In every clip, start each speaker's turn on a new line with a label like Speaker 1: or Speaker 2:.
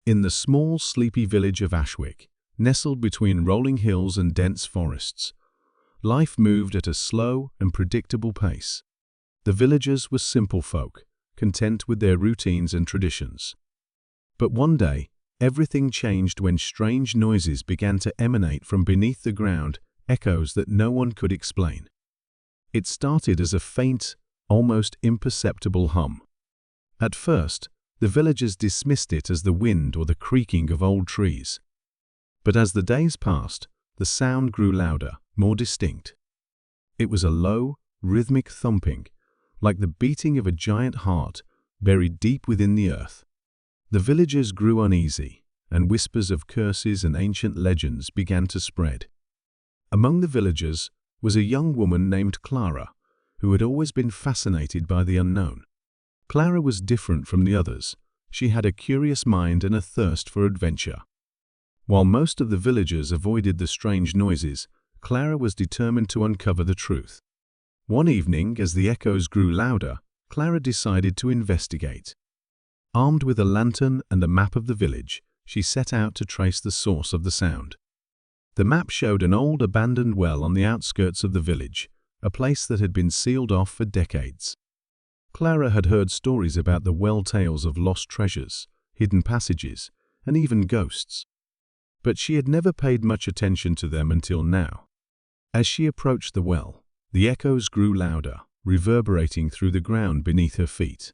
Speaker 1: In the small, sleepy village of Ashwick, nestled between rolling hills and dense forests, life moved at a slow and predictable pace. The villagers were simple folk, content with their routines and traditions. But one day, everything changed when strange noises began to emanate from beneath the ground, echoes that no one could explain. It started as a faint, almost imperceptible hum. At first, the villagers dismissed it as the wind or the creaking of old trees. But as the days passed, the sound grew louder, more distinct. It was a low, rhythmic thumping, like the beating of a giant heart buried deep within the earth. The villagers grew uneasy, and whispers of curses and ancient legends began to spread. Among the villagers was a young woman named Clara, who had always been fascinated by the unknown. Clara was different from the others. She had a curious mind and a thirst for adventure. While most of the villagers avoided the strange noises, Clara was determined to uncover the truth. One evening, as the echoes grew louder, Clara decided to investigate. Armed with a lantern and a map of the village, she set out to trace the source of the sound. The map showed an old abandoned well on the outskirts of the village, a place that had been sealed off for decades. Clara had heard stories about the well, tales of lost treasures, hidden passages, and even ghosts. But she had never paid much attention to them until now. As she approached the well, the echoes grew louder, reverberating through the ground beneath her feet.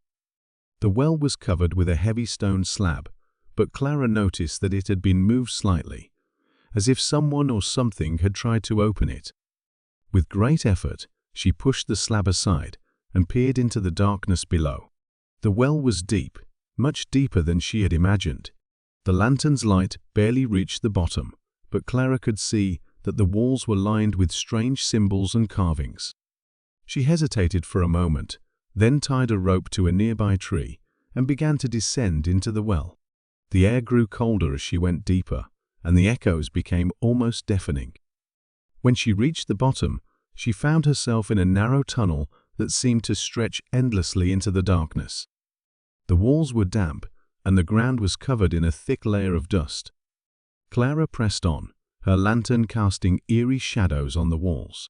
Speaker 1: The well was covered with a heavy stone slab, but Clara noticed that it had been moved slightly, as if someone or something had tried to open it. With great effort, she pushed the slab aside and peered into the darkness below. The well was deep, much deeper than she had imagined. The lantern's light barely reached the bottom, but Clara could see that the walls were lined with strange symbols and carvings. She hesitated for a moment, then tied a rope to a nearby tree and began to descend into the well. The air grew colder as she went deeper, and the echoes became almost deafening. When she reached the bottom, she found herself in a narrow tunnel that seemed to stretch endlessly into the darkness. The walls were damp, and the ground was covered in a thick layer of dust. Clara pressed on, her lantern casting eerie shadows on the walls.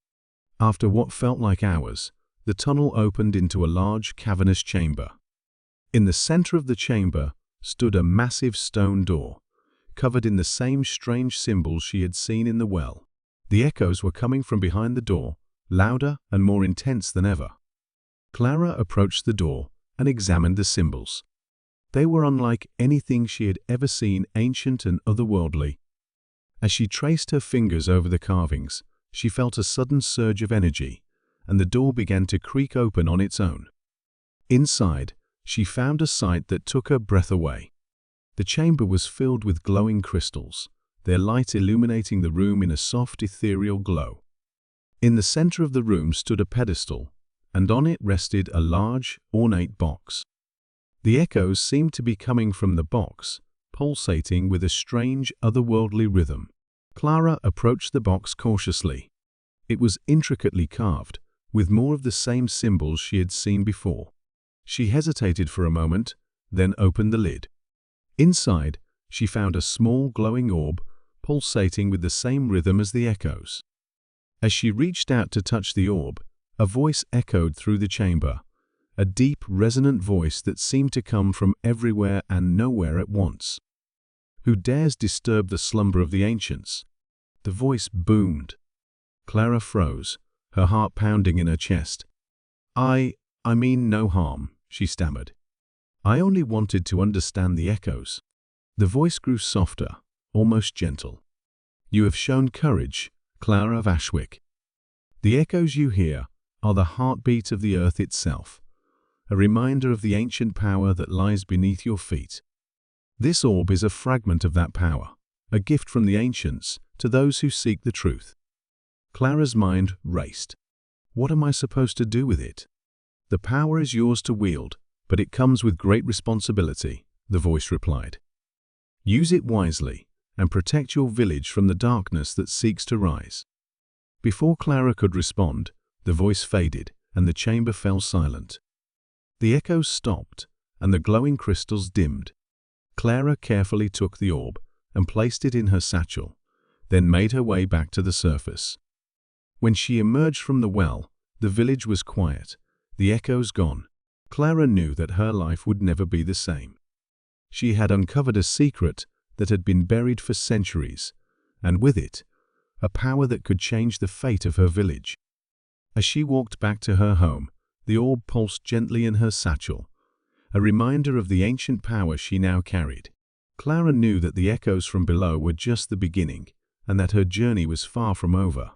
Speaker 1: After what felt like hours, the tunnel opened into a large, cavernous chamber. In the center of the chamber stood a massive stone door, covered in the same strange symbols she had seen in the well. The echoes were coming from behind the door, louder and more intense than ever. Clara approached the door and examined the symbols. They were unlike anything she had ever seen, ancient and otherworldly. As she traced her fingers over the carvings, she felt a sudden surge of energy, and the door began to creak open on its own. Inside, she found a sight that took her breath away. The chamber was filled with glowing crystals, their light illuminating the room in a soft, ethereal glow. In the center of the room stood a pedestal, and on it rested a large, ornate box. The echoes seemed to be coming from the box, pulsating with a strange, otherworldly rhythm. Clara approached the box cautiously. It was intricately carved, with more of the same symbols she had seen before. She hesitated for a moment, then opened the lid. Inside, she found a small glowing orb, pulsating with the same rhythm as the echoes. As she reached out to touch the orb, a voice echoed through the chamber, a deep, resonant voice that seemed to come from everywhere and nowhere at once. "Who dares disturb the slumber of the ancients?" The voice boomed. Clara froze, her heart pounding in her chest. I mean no harm," she stammered. "I only wanted to understand the echoes." The voice grew softer, almost gentle. "You have shown courage, Clara of Ashwick. The echoes you hear are the heartbeat of the earth itself, a reminder of the ancient power that lies beneath your feet. This orb is a fragment of that power, a gift from the ancients to those who seek the truth." Clara's mind raced. What am I supposed to do with it? "The power is yours to wield, but it comes with great responsibility," the voice replied. "Use it wisely and protect your village from the darkness that seeks to rise." Before Clara could respond, the voice faded and the chamber fell silent. The echoes stopped and the glowing crystals dimmed. Clara carefully took the orb and placed it in her satchel, then made her way back to the surface. When she emerged from the well, the village was quiet, the echoes gone. Clara knew that her life would never be the same. She had uncovered a secret that had been buried for centuries, and with it, a power that could change the fate of her village. As she walked back to her home, the orb pulsed gently in her satchel, a reminder of the ancient power she now carried. Clara knew that the echoes from below were just the beginning, and that her journey was far from over.